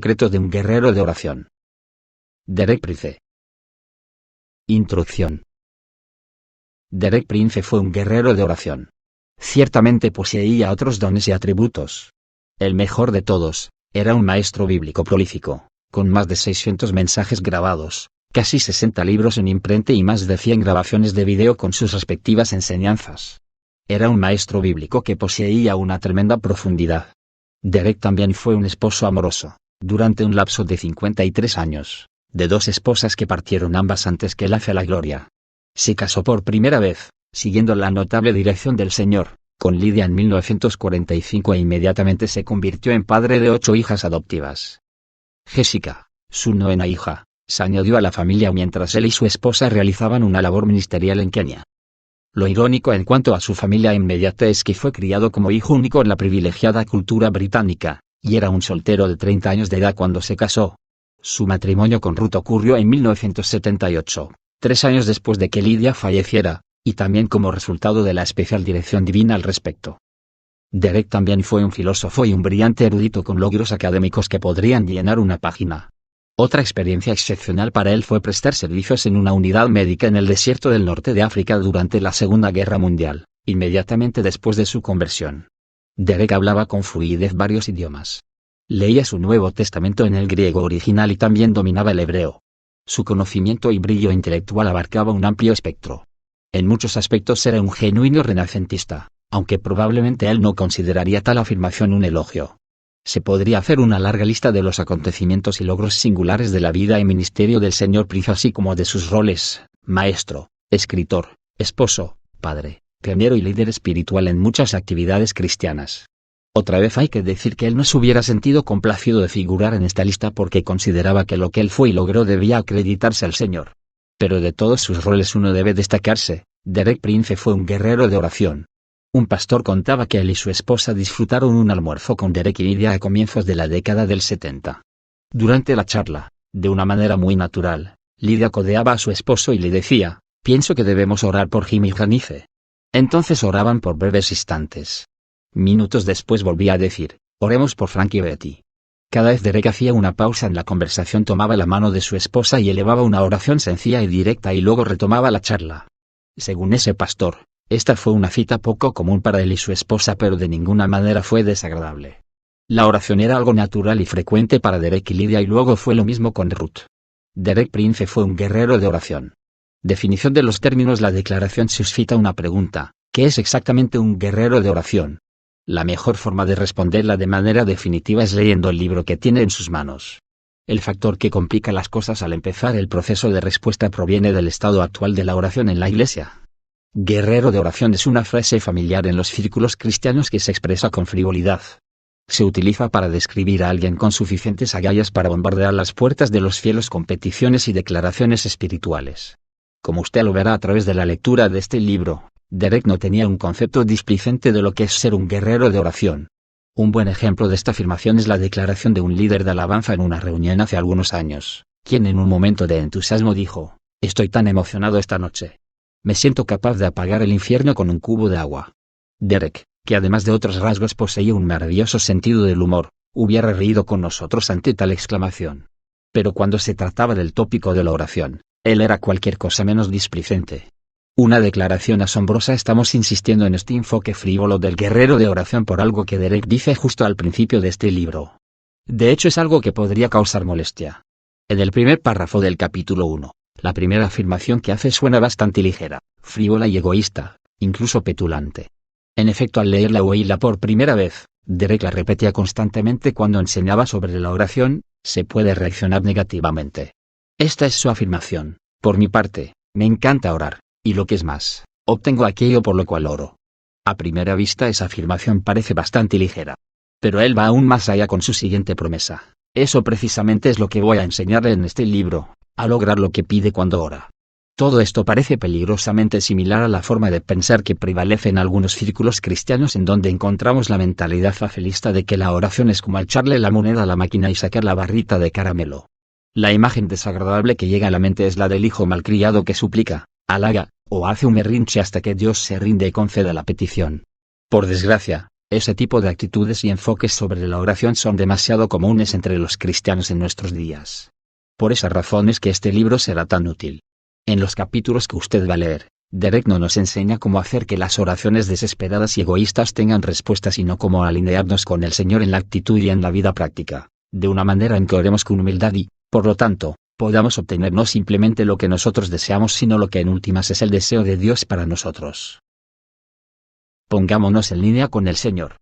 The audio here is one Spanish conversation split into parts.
secretos de un guerrero de oración. Derek Prince. Introducción. Derek Prince fue un guerrero de oración. Ciertamente poseía otros dones y atributos. El mejor de todos, era un maestro bíblico prolífico, con más de 600 mensajes grabados, casi 60 libros en imprenta y más de 100 grabaciones de video con sus respectivas enseñanzas. Era un maestro bíblico que poseía una tremenda profundidad. Derek también fue un esposo amoroso, durante un lapso de 53 años, de 2 esposas que partieron ambas antes que él hacia la gloria. Se casó por primera vez, siguiendo la notable dirección del Señor, con Lydia en 1945 e inmediatamente se convirtió en padre de 8 hijas adoptivas. Jessica, su 9ª hija, se añadió a la familia mientras él y su esposa realizaban una labor ministerial en Kenia. Lo irónico en cuanto a su familia inmediata es que fue criado como hijo único en la privilegiada cultura británica, y era un soltero de 30 años de edad cuando se casó. Su matrimonio con Ruth ocurrió en 1978, 3 años después de que Lydia falleciera, y también como resultado de la especial dirección divina al respecto. Derek también fue un filósofo y un brillante erudito con logros académicos que podrían llenar una página. Otra experiencia excepcional para él fue prestar servicios en una unidad médica en el desierto del norte de África durante la Segunda Guerra Mundial, inmediatamente después de su conversión. Derek hablaba con fluidez varios idiomas. Leía su Nuevo Testamento en el griego original y también dominaba el hebreo. Su conocimiento y brillo intelectual abarcaba un amplio espectro. En muchos aspectos era un genuino renacentista, aunque probablemente él no consideraría tal afirmación un elogio. Se podría hacer una larga lista de los acontecimientos y logros singulares de la vida y ministerio del Señor Prince, así como de sus roles: maestro, escritor, esposo, padre, pionero y líder espiritual en muchas actividades cristianas. Otra vez hay que decir que él no se hubiera sentido complacido de figurar en esta lista porque consideraba que lo que él fue y logró debía acreditarse al Señor. Pero de todos sus roles uno debe destacarse: Derek Prince fue un guerrero de oración. Un pastor contaba que él y su esposa disfrutaron un almuerzo con Derek y Lydia a comienzos de la década del 70. Durante la charla, de una manera muy natural, Lydia codeaba a su esposo y le decía: «Pienso que debemos orar por Jim y Janice». Entonces oraban por breves instantes. Minutos después volvía a decir: «Oremos por Frank y Betty». Cada vez Derek hacía una pausa en la conversación, tomaba la mano de su esposa y elevaba una oración sencilla y directa y luego retomaba la charla. Según ese pastor, esta fue una cita poco común para él y su esposa, pero de ninguna manera fue desagradable. La oración era algo natural y frecuente para Derek y Lydia, y luego fue lo mismo con Ruth. Derek Prince fue un guerrero de oración. Definición de los términos. La declaración suscita una pregunta: ¿qué es exactamente un guerrero de oración? La mejor forma de responderla de manera definitiva es leyendo el libro que tiene en sus manos. El factor que complica las cosas al empezar el proceso de respuesta proviene del estado actual de la oración en la Iglesia. Guerrero de oración es una frase familiar en los círculos cristianos que se expresa con frivolidad. Se utiliza para describir a alguien con suficientes agallas para bombardear las puertas de los cielos con peticiones y declaraciones espirituales. Como usted lo verá a través de la lectura de este libro, Derek no tenía un concepto displicente de lo que es ser un guerrero de oración. Un buen ejemplo de esta afirmación es la declaración de un líder de alabanza en una reunión hace algunos años, quien en un momento de entusiasmo dijo: «Estoy tan emocionado esta noche. Me siento capaz de apagar el infierno con un cubo de agua». Derek, que además de otros rasgos poseía un maravilloso sentido del humor, hubiera reído con nosotros ante tal exclamación. Pero cuando se trataba del tópico de la oración, él era cualquier cosa menos displicente. Una declaración asombrosa. Estamos insistiendo en este enfoque frívolo del guerrero de oración por algo que Derek dice justo al principio de este libro. De hecho, es algo que podría causar molestia. En el primer párrafo del capítulo 1, la primera afirmación que hace suena bastante ligera, frívola y egoísta, incluso petulante. En efecto, al leerla o oírla por primera vez, Derek la repetía constantemente cuando enseñaba sobre la oración: se puede reaccionar negativamente. Esta es su afirmación: «Por mi parte, me encanta orar, y lo que es más, obtengo aquello por lo cual oro». A primera vista esa afirmación parece bastante ligera. Pero él va aún más allá con su siguiente promesa: «Eso precisamente es lo que voy a enseñarle en este libro, a lograr lo que pide cuando ora». Todo esto parece peligrosamente similar a la forma de pensar que prevalece en algunos círculos cristianos, en donde encontramos la mentalidad facilista de que la oración es como echarle la moneda a la máquina y sacar la barrita de caramelo. La imagen desagradable que llega a la mente es la del hijo malcriado que suplica, halaga, o hace un berrinche hasta que Dios se rinde y conceda la petición. Por desgracia, Ese tipo de actitudes y enfoques sobre la oración son demasiado comunes entre los cristianos en nuestros días. Por esa razón es que este libro será tan útil. En los capítulos que usted va a leer, Derek no nos enseña cómo hacer que las oraciones desesperadas y egoístas tengan respuesta, sino cómo alinearnos con el Señor en la actitud y en la vida práctica, de una manera en que oremos con humildad y, por lo tanto, podamos obtener no simplemente lo que nosotros deseamos, sino lo que en últimas es el deseo de Dios para nosotros. Pongámonos en línea con el Señor.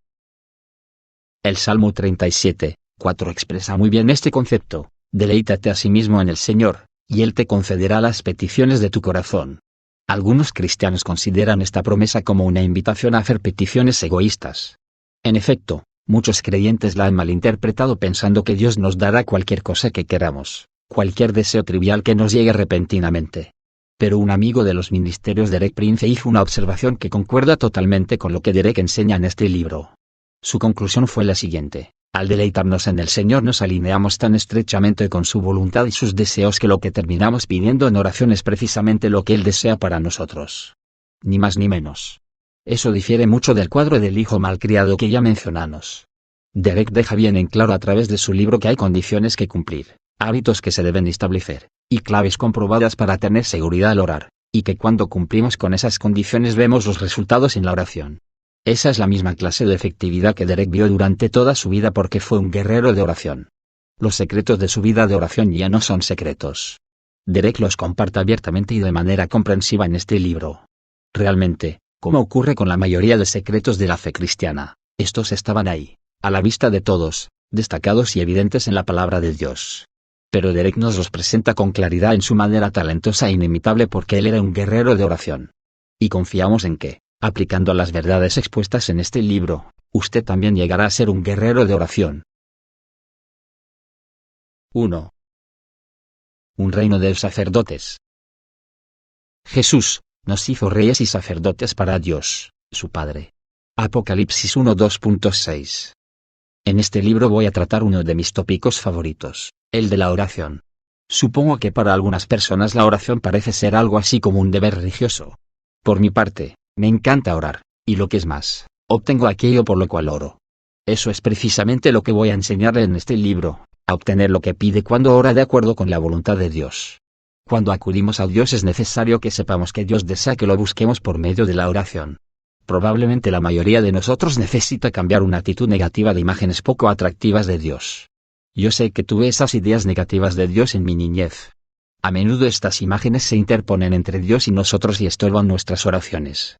El Salmo 37:4 expresa muy bien este concepto: deleítate a sí mismo en el Señor, y Él te concederá las peticiones de tu corazón. Algunos cristianos consideran esta promesa como una invitación a hacer peticiones egoístas. En efecto, muchos creyentes la han malinterpretado pensando que Dios nos dará cualquier cosa que queramos, cualquier deseo trivial que nos llegue repentinamente. Pero un amigo de los ministerios Derek Prince hizo una observación que concuerda totalmente con lo que Derek enseña en este libro. Su conclusión fue la siguiente: al deleitarnos en el Señor nos alineamos tan estrechamente con su voluntad y sus deseos que lo que terminamos pidiendo en oración es precisamente lo que Él desea para nosotros. Ni más ni menos. Eso difiere mucho del cuadro del hijo malcriado que ya mencionamos. Derek deja bien en claro a través de su libro que hay condiciones que cumplir, hábitos que se deben establecer, y claves comprobadas para tener seguridad al orar, y que cuando cumplimos con esas condiciones vemos los resultados en la oración. Esa es la misma clase de efectividad que Derek vio durante toda su vida porque fue un guerrero de oración. Los secretos de su vida de oración ya no son secretos. Derek los comparte abiertamente y de manera comprensiva en este libro. Realmente, como ocurre con la mayoría de secretos de la fe cristiana, estos estaban ahí, a la vista de todos, destacados y evidentes en la palabra de Dios. Pero Derek nos los presenta con claridad en su manera talentosa e inimitable porque él era un guerrero de oración. Y confiamos en que, aplicando las verdades expuestas en este libro, usted también llegará a ser un guerrero de oración. 1. Un reino de sacerdotes. Jesús nos hizo reyes y sacerdotes para Dios, su Padre. Apocalipsis 1:2.6. En este libro voy a tratar uno de mis tópicos favoritos, el de la oración. Supongo que para algunas personas la oración parece ser algo así como un deber religioso. Por mi parte, me encanta orar, y lo que es más, obtengo aquello por lo cual oro. Eso es precisamente lo que voy a enseñarle en este libro, a obtener lo que pide cuando ora de acuerdo con la voluntad de Dios. Cuando acudimos a Dios es necesario que sepamos que Dios desea que lo busquemos por medio de la oración. Probablemente la mayoría de nosotros necesita cambiar una actitud negativa de imágenes poco atractivas de Dios. Yo sé que tuve esas ideas negativas de Dios en mi niñez. A menudo estas imágenes se interponen entre Dios y nosotros y estorban nuestras oraciones.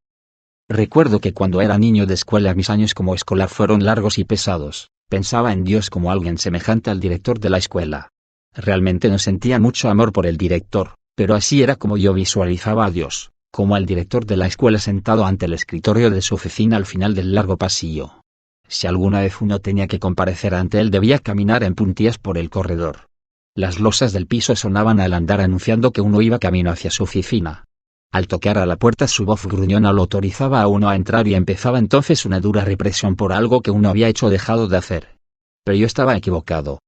Recuerdo que cuando era niño de escuela mis años como escolar fueron largos y pesados. Pensaba en Dios como alguien semejante al director de la escuela. Realmente no sentía mucho amor por el director, pero así era como yo visualizaba a Dios, como al director de la escuela sentado ante el escritorio de su oficina al final del largo pasillo. Si alguna vez uno tenía que comparecer ante él debía caminar en puntillas por el corredor. Las losas del piso sonaban al andar anunciando que uno iba camino hacia su oficina. Al tocar a la puerta su voz gruñona lo autorizaba a uno a entrar y empezaba entonces una dura represión por algo que uno había hecho o dejado de hacer. Pero yo estaba equivocado.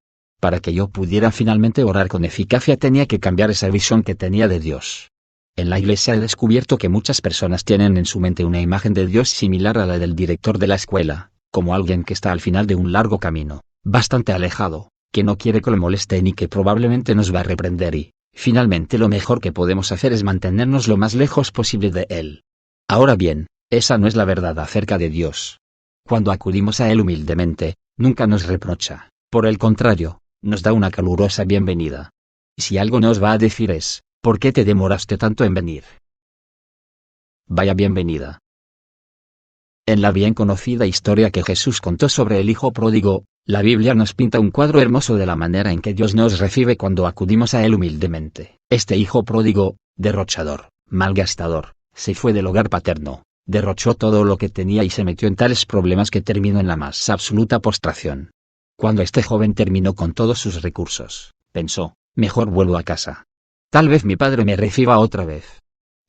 Para que yo pudiera finalmente orar con eficacia tenía que cambiar esa visión que tenía de Dios. En la iglesia he descubierto que muchas personas tienen en su mente una imagen de Dios similar a la del director de la escuela, como alguien que está al final de un largo camino, bastante alejado, que no quiere que lo molesten y que probablemente nos va a reprender y, finalmente lo mejor que podemos hacer es mantenernos lo más lejos posible de Él. Ahora bien, esa no es la verdad acerca de Dios. Cuando acudimos a Él humildemente, nunca nos reprocha, por el contrario, nos da una calurosa bienvenida. Si algo nos va a decir es, ¿por qué te demoraste tanto en venir? Vaya bienvenida. En la bien conocida historia que Jesús contó sobre el hijo pródigo, la Biblia nos pinta un cuadro hermoso de la manera en que Dios nos recibe cuando acudimos a Él humildemente. Este hijo pródigo, derrochador, malgastador, se fue del hogar paterno, derrochó todo lo que tenía y se metió en tales problemas que terminó en la más absoluta postración. Cuando este joven terminó con todos sus recursos, pensó, mejor vuelvo a casa. Tal vez mi padre me reciba otra vez.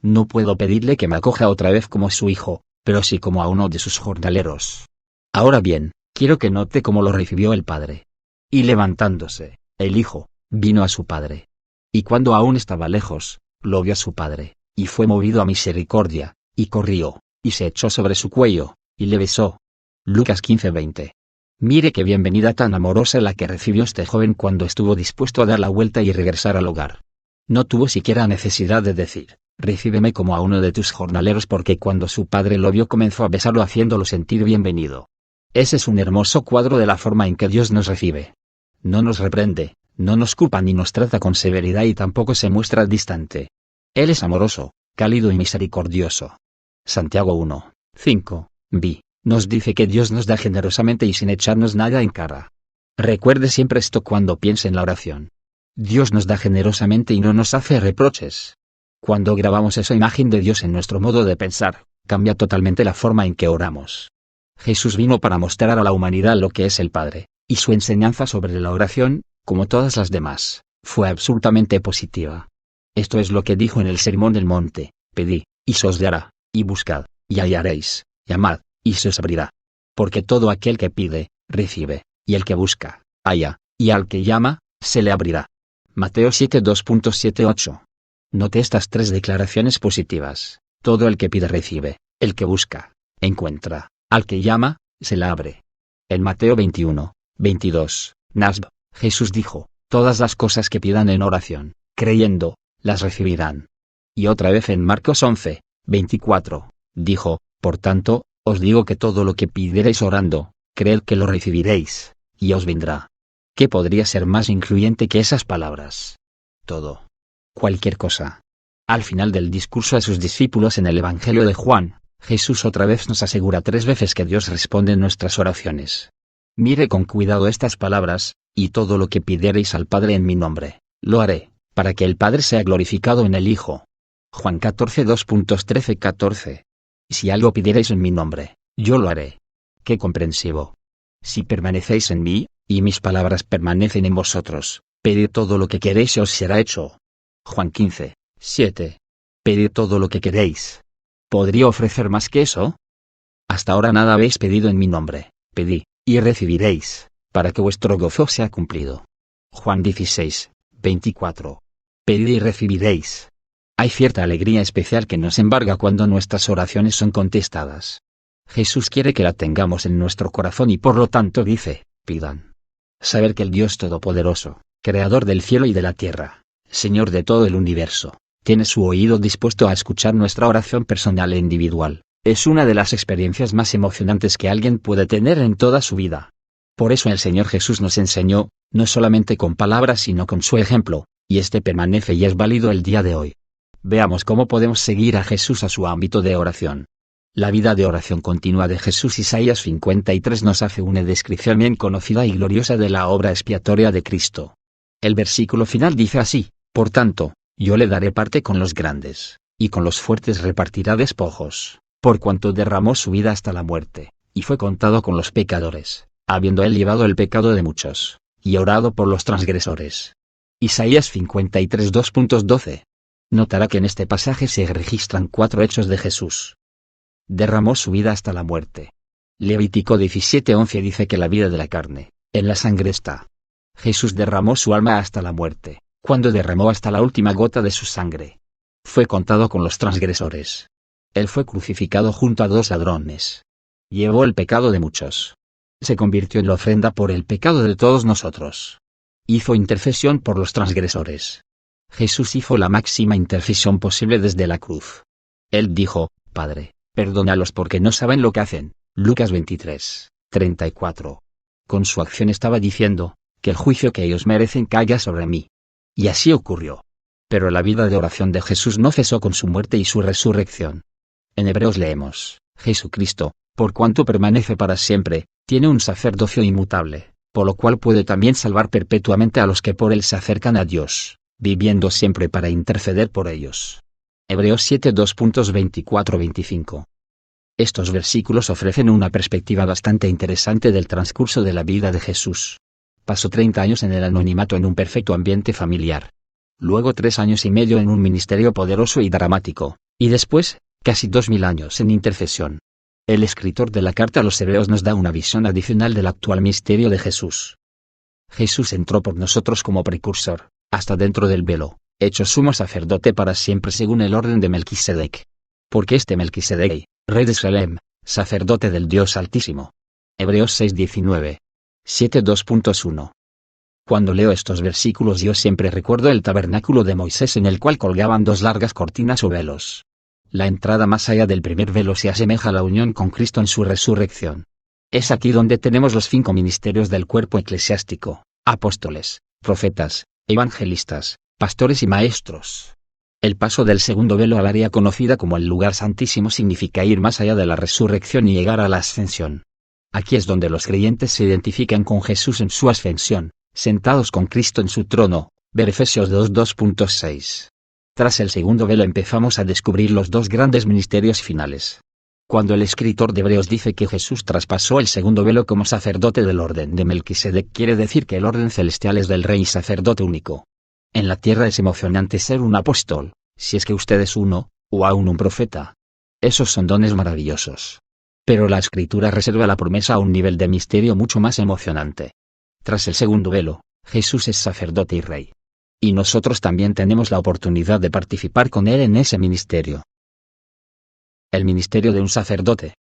No puedo pedirle que me acoja otra vez como su hijo, pero sí como a uno de sus jornaleros. Ahora bien, quiero que note cómo lo recibió el padre. Y levantándose, el hijo, vino a su padre. Y cuando aún estaba lejos, lo vio a su padre, y fue movido a misericordia, y corrió, y se echó sobre su cuello, y le besó. Lucas 15:20. Mire qué bienvenida tan amorosa la que recibió este joven cuando estuvo dispuesto a dar la vuelta y regresar al hogar. No tuvo siquiera necesidad de decir, recíbeme como a uno de tus jornaleros, porque cuando su padre lo vio comenzó a besarlo haciéndolo sentir bienvenido. Ese es un hermoso cuadro de la forma en que Dios nos recibe. No nos reprende, no nos culpa ni nos trata con severidad y tampoco se muestra distante. Él es amoroso, cálido y misericordioso. Santiago 1:5b nos dice que Dios nos da generosamente y sin echarnos nada en cara. Recuerde siempre esto cuando piense en la oración. Dios nos da generosamente y no nos hace reproches. Cuando grabamos esa imagen de Dios en nuestro modo de pensar, cambia totalmente la forma en que oramos. Jesús vino para mostrar a la humanidad lo que es el Padre, y su enseñanza sobre la oración, como todas las demás, fue absolutamente positiva. Esto es lo que dijo en el Sermón del Monte: pedid, y se os dará, y buscad, y hallaréis, llamad, y se os abrirá. Porque todo aquel que pide, recibe, y el que busca, halla, y al que llama, se le abrirá. Mateo 7:2.78. Note estas tres declaraciones positivas: todo el que pide recibe, el que busca, encuentra, al que llama, se le abre. En Mateo 21:22, Nasb, Jesús dijo, todas las cosas que pidan en oración, creyendo, las recibirán. Y otra vez en Marcos 11:24, dijo, por tanto, os digo que todo lo que pidiereis orando, creed que lo recibiréis, y os vendrá. ¿Qué podría ser más incluyente que esas palabras? Todo. Cualquier cosa. Al final del discurso a sus discípulos en el Evangelio de Juan, Jesús otra vez nos asegura 3 veces que Dios responde en nuestras oraciones. Mire con cuidado estas palabras: y todo lo que pidiereis al Padre en mi nombre, lo haré, para que el Padre sea glorificado en el Hijo. Juan 14:2.13-14. Si algo pidierais en mi nombre, yo lo haré. Qué comprensivo. Si permanecéis en mí, y mis palabras permanecen en vosotros, pedid todo lo que queréis y os será hecho. Juan 15:7. Pedid todo lo que queréis. ¿Podría ofrecer más que eso? Hasta ahora nada habéis pedido en mi nombre. Pedid, y recibiréis, para que vuestro gozo sea cumplido. Juan 16:24. Pedid y recibiréis. Hay cierta alegría especial que nos embarga cuando nuestras oraciones son contestadas. Jesús quiere que la tengamos en nuestro corazón y por lo tanto dice, pidan. Saber que el Dios Todopoderoso, Creador del cielo y de la tierra, Señor de todo el universo, tiene su oído dispuesto a escuchar nuestra oración personal e individual, es una de las experiencias más emocionantes que alguien puede tener en toda su vida. Por eso el Señor Jesús nos enseñó, no solamente con palabras sino con su ejemplo, y este permanece y es válido el día de hoy. Veamos cómo podemos seguir a Jesús a su ámbito de oración. La vida de oración continua de Jesús. Isaías 53 nos hace una descripción bien conocida y gloriosa de la obra expiatoria de Cristo. El versículo final dice así: por tanto, yo le daré parte con los grandes, y con los fuertes repartirá despojos, por cuanto derramó su vida hasta la muerte, y fue contado con los pecadores, habiendo él llevado el pecado de muchos, y orado por los transgresores. Isaías 53 2.12. Notará que en este pasaje se registran 4 hechos de Jesús. Derramó su vida hasta la muerte. Levítico 17:11 dice que la vida de la carne, en la sangre está. Jesús derramó su alma hasta la muerte, cuando derramó hasta la última gota de su sangre. Fue contado con los transgresores. Él fue crucificado junto a 2 ladrones. Llevó el pecado de muchos. Se convirtió en la ofrenda por el pecado de todos nosotros. Hizo intercesión por los transgresores. Jesús hizo la máxima intercesión posible desde la cruz. Él dijo, Padre, perdónalos porque no saben lo que hacen. Lucas 23:34. Con su acción estaba diciendo, que el juicio que ellos merecen caiga sobre mí. Y así ocurrió. Pero la vida de oración de Jesús no cesó con su muerte y su resurrección. En Hebreos leemos, Jesucristo, por cuanto permanece para siempre, tiene un sacerdocio inmutable, por lo cual puede también salvar perpetuamente a los que por él se acercan a Dios, viviendo siempre para interceder por ellos. Hebreos 7:2.24-25. Estos versículos ofrecen una perspectiva bastante interesante del transcurso de la vida de Jesús. Pasó 30 años en el anonimato en un perfecto ambiente familiar. Luego 3 años y medio en un ministerio poderoso y dramático, y después, casi 2000 años en intercesión. El escritor de la carta a los Hebreos nos da una visión adicional del actual misterio de Jesús. Jesús entró por nosotros como precursor, hasta dentro del velo, hecho sumo sacerdote para siempre según el orden de Melquisedec. Porque este Melquisedec, rey de Salem, sacerdote del Dios Altísimo, Hebreos 6:19. 7:2.1. Cuando leo estos versículos yo siempre recuerdo el tabernáculo de Moisés en el cual colgaban dos largas cortinas o velos. La entrada más allá del primer velo se asemeja a la unión con Cristo en su resurrección. Es aquí donde tenemos los 5 ministerios del cuerpo eclesiástico: apóstoles, profetas, evangelistas, pastores y maestros. El paso del segundo velo al área conocida como el lugar santísimo significa ir más allá de la resurrección y llegar a la ascensión. Aquí es donde los creyentes se identifican con Jesús en su ascensión, sentados con Cristo en su trono, ver Efesios 2:2.6. Tras el segundo velo empezamos a descubrir los 2 grandes ministerios finales. Cuando el escritor de Hebreos dice que Jesús traspasó el segundo velo como sacerdote del orden de Melquisedec, quiere decir que el orden celestial es del rey y sacerdote único. En la tierra es emocionante ser un apóstol, si es que usted es uno, o aún un profeta. Esos son dones maravillosos. Pero la Escritura reserva la promesa a un nivel de misterio mucho más emocionante. Tras el segundo velo, Jesús es sacerdote y rey. Y nosotros también tenemos la oportunidad de participar con Él en ese ministerio. El ministerio de un sacerdote.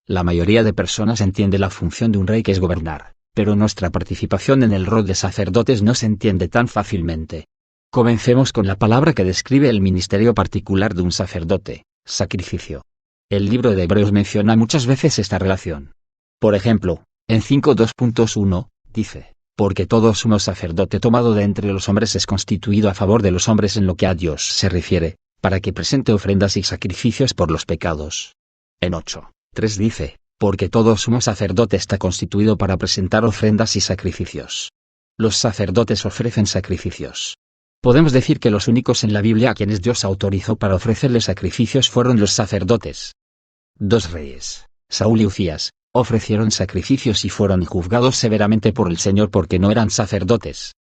La mayoría de personas entiende la función de un rey, que es gobernar, pero nuestra participación en el rol de sacerdotes no se entiende tan fácilmente. Comencemos con la palabra que describe el ministerio particular de un sacerdote: sacrificio. El libro de Hebreos menciona muchas veces esta relación. Por ejemplo, en 5:2.1, dice: porque todo sumo sacerdote tomado de entre los hombres es constituido a favor de los hombres en lo que a Dios se refiere, para que presente ofrendas y sacrificios por los pecados. En 8:3 dice: porque todo sumo sacerdote está constituido para presentar ofrendas y sacrificios. Los sacerdotes ofrecen sacrificios. Podemos decir que los únicos en la Biblia a quienes Dios autorizó para ofrecerles sacrificios fueron los sacerdotes. 2 reyes, Saúl y Uzías, ofrecieron sacrificios y fueron juzgados severamente por el Señor porque no eran sacerdotes.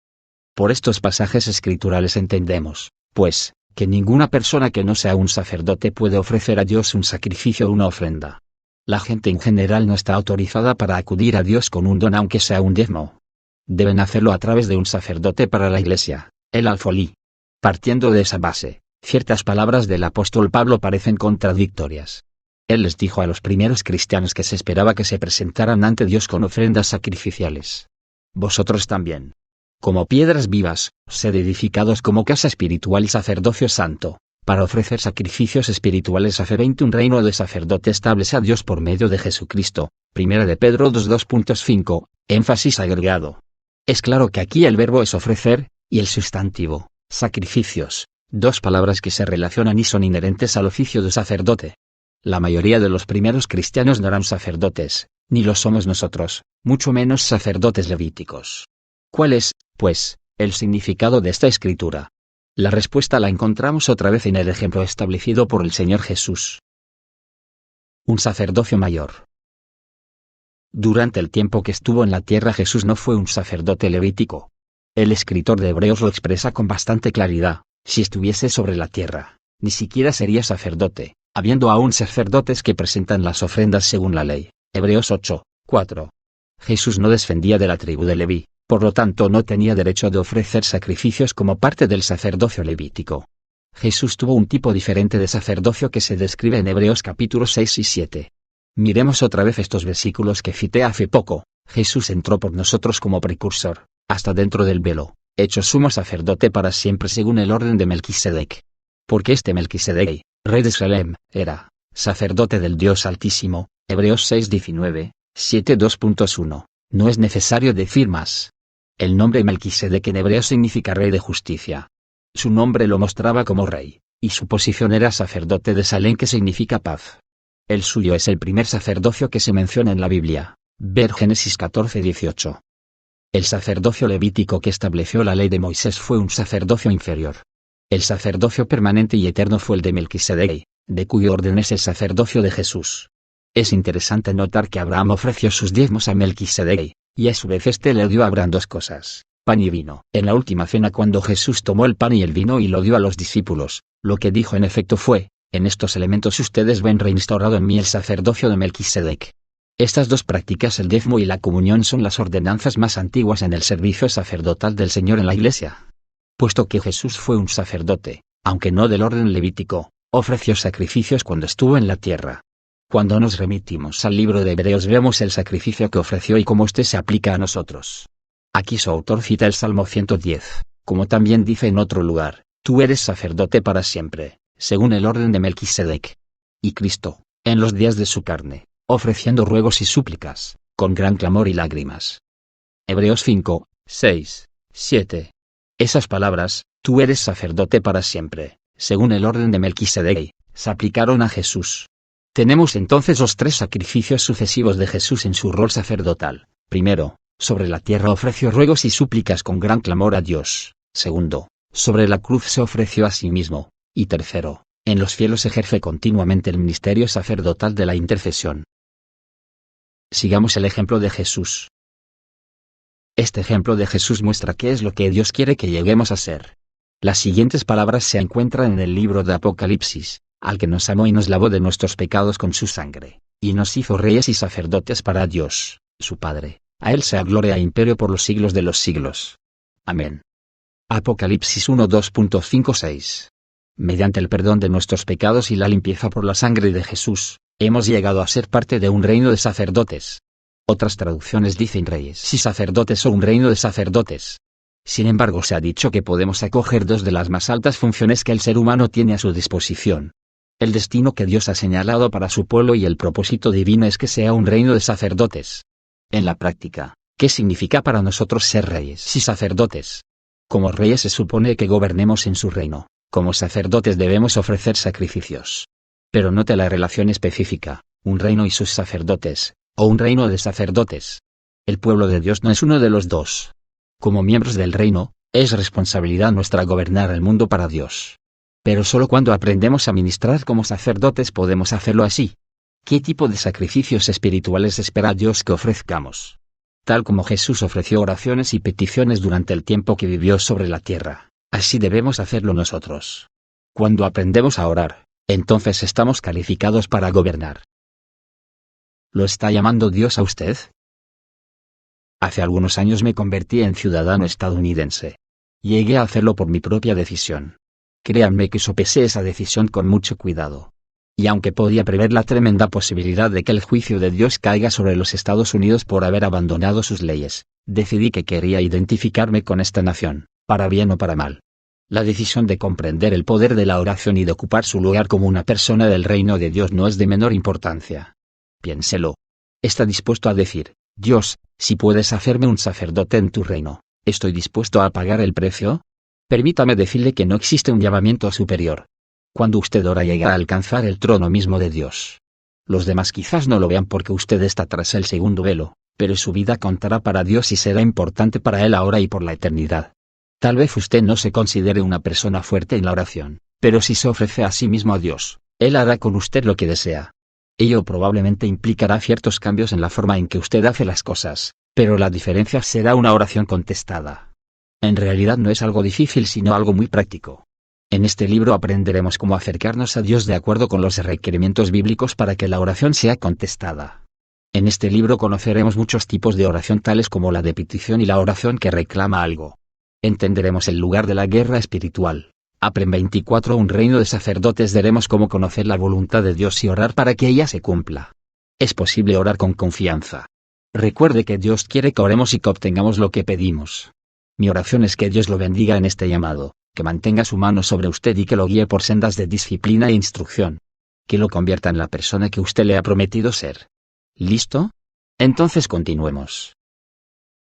Por estos pasajes escriturales entendemos, pues, que ninguna persona que no sea un sacerdote puede ofrecer a Dios un sacrificio o una ofrenda. La gente en general no está autorizada para acudir a Dios con un don, aunque sea un diezmo. Deben hacerlo a través de un sacerdote para la iglesia, el alfolí. Partiendo de esa base, ciertas palabras del apóstol Pablo parecen contradictorias. Él les dijo a los primeros cristianos que se esperaba que se presentaran ante Dios con ofrendas sacrificiales. Vosotros también, como piedras vivas, sed edificados como casa espiritual y sacerdocio santo, para ofrecer sacrificios espirituales a fe 20, un reino de sacerdote establece a Dios por medio de Jesucristo. 1 de Pedro 2:2.5, énfasis agregado. Es claro que aquí el verbo es ofrecer, y el sustantivo, sacrificios, 2 palabras que se relacionan y son inherentes al oficio de sacerdote. La mayoría de los primeros cristianos no eran sacerdotes, ni lo somos nosotros, mucho menos sacerdotes levíticos. ¿Cuál es, pues, el significado de esta escritura? La respuesta la encontramos otra vez en el ejemplo establecido por el Señor Jesús. Un sacerdocio mayor. Durante el tiempo que estuvo en la tierra Jesús no fue un sacerdote levítico. El escritor de Hebreos lo expresa con bastante claridad: si estuviese sobre la tierra, ni siquiera sería sacerdote, habiendo aún sacerdotes que presentan las ofrendas según la ley. Hebreos 8:4. Jesús no descendía de la tribu de Leví, por lo tanto no tenía derecho de ofrecer sacrificios como parte del sacerdocio levítico. Jesús tuvo un tipo diferente de sacerdocio que se describe en Hebreos capítulos 6 y 7. Miremos otra vez estos versículos que cité hace poco. Jesús entró por nosotros como precursor, hasta dentro del velo, hecho sumo sacerdote para siempre según el orden de Melquisedec. Porque este Melquisedec, rey de Salem, era sacerdote del Dios Altísimo. Hebreos 6:19, 7:2.1. No es necesario decir más. El nombre Melquisedec en hebreo significa rey de justicia. Su nombre lo mostraba como rey, y su posición era sacerdote de Salem, que significa paz. El suyo es el primer sacerdocio que se menciona en la Biblia. Ver Génesis 14:18. El sacerdocio levítico que estableció la ley de Moisés fue un sacerdocio inferior. El sacerdocio permanente y eterno fue el de Melquisedec, de cuyo orden es el sacerdocio de Jesús. Es interesante notar que Abraham ofreció sus diezmos a Melquisedec, y a su vez este le dio a Abraham 2 cosas, pan y vino. En la última cena, cuando Jesús tomó el pan y el vino y lo dio a los discípulos, lo que dijo en efecto fue: en estos elementos ustedes ven reinstaurado en mí el sacerdocio de Melquisedec. Estas 2 prácticas, el diezmo y la comunión, son las ordenanzas más antiguas en el servicio sacerdotal del Señor en la Iglesia. Puesto que Jesús fue un sacerdote, aunque no del orden levítico, ofreció sacrificios cuando estuvo en la tierra. Cuando nos remitimos al libro de Hebreos vemos el sacrificio que ofreció y cómo este se aplica a nosotros. Aquí su autor cita el Salmo 110, como también dice en otro lugar, tú eres sacerdote para siempre, según el orden de Melquisedec. Y Cristo, en los días de su carne, ofreciendo ruegos y súplicas, con gran clamor y lágrimas. Hebreos 5, 6, 7. Esas palabras, tú eres sacerdote para siempre, según el orden de Melquisedec, se aplicaron a Jesús. Tenemos entonces los tres sacrificios sucesivos de Jesús en su rol sacerdotal. Primero, sobre la tierra ofreció ruegos y súplicas con gran clamor a Dios. Segundo, sobre la cruz se ofreció a sí mismo. Y tercero, en los cielos ejerce continuamente el ministerio sacerdotal de la intercesión. Sigamos el ejemplo de Jesús. Este ejemplo de Jesús muestra qué es lo que Dios quiere que lleguemos a ser. Las siguientes palabras se encuentran en el libro de Apocalipsis, al que nos amó y nos lavó de nuestros pecados con su sangre, y nos hizo reyes y sacerdotes para Dios, su Padre. A él sea gloria e imperio por los siglos de los siglos. Amén. Apocalipsis 1:2.5-6. Mediante el perdón de nuestros pecados y la limpieza por la sangre de Jesús, hemos llegado a ser parte de un reino de sacerdotes. Otras traducciones dicen reyes y sacerdotes o un reino de sacerdotes. Sin embargo, se ha dicho que podemos acoger dos de las más altas funciones que el ser humano tiene a su disposición. El destino que Dios ha señalado para su pueblo y el propósito divino es que sea un reino de sacerdotes. En la práctica, ¿qué significa para nosotros ser reyes y sacerdotes? Como reyes se supone que gobernemos en su reino, como sacerdotes debemos ofrecer sacrificios. Pero note la relación específica, un reino y sus sacerdotes, o un reino de sacerdotes. El pueblo de Dios no es uno de los dos. Como miembros del reino, es responsabilidad nuestra gobernar el mundo para Dios. Pero solo cuando aprendemos a ministrar como sacerdotes podemos hacerlo así. ¿Qué tipo de sacrificios espirituales espera Dios que ofrezcamos? Tal como Jesús ofreció oraciones y peticiones durante el tiempo que vivió sobre la tierra, así debemos hacerlo nosotros. Cuando aprendemos a orar, entonces estamos calificados para gobernar. ¿Lo está llamando Dios a usted? Hace algunos años me convertí en ciudadano estadounidense. Llegué a hacerlo por mi propia decisión. Créanme que sopesé esa decisión con mucho cuidado. Y aunque podía prever la tremenda posibilidad de que el juicio de Dios caiga sobre los Estados Unidos por haber abandonado sus leyes, decidí que quería identificarme con esta nación, para bien o para mal. La decisión de comprender el poder de la oración y de ocupar su lugar como una persona del reino de Dios no es de menor importancia. Piénselo. ¿Está dispuesto a decir, Dios, si puedes hacerme un sacerdote en tu reino, estoy dispuesto a pagar el precio? Permítame decirle que no existe un llamamiento superior. Cuando usted ora llega a alcanzar el trono mismo de Dios. Los demás quizás no lo vean porque usted está tras el segundo velo, pero su vida contará para Dios y será importante para Él ahora y por la eternidad. Tal vez usted no se considere una persona fuerte en la oración, pero si se ofrece a sí mismo a Dios, Él hará con usted lo que desea. Ello probablemente implicará ciertos cambios en la forma en que usted hace las cosas, pero la diferencia será una oración contestada. En realidad no es algo difícil sino algo muy práctico. En este libro aprenderemos cómo acercarnos a Dios de acuerdo con los requerimientos bíblicos para que la oración sea contestada. En este libro conoceremos muchos tipos de oración tales como la de petición y la oración que reclama algo. Entenderemos el lugar de la guerra espiritual. Apren 24 Un reino de sacerdotes veremos cómo conocer la voluntad de Dios y orar para que ella se cumpla. Es posible orar con confianza. Recuerde que Dios quiere que oremos y que obtengamos lo que pedimos. Mi oración es que Dios lo bendiga en este llamado, que mantenga su mano sobre usted y que lo guíe por sendas de disciplina e instrucción. Que lo convierta en la persona que usted le ha prometido ser. ¿Listo? Entonces continuemos.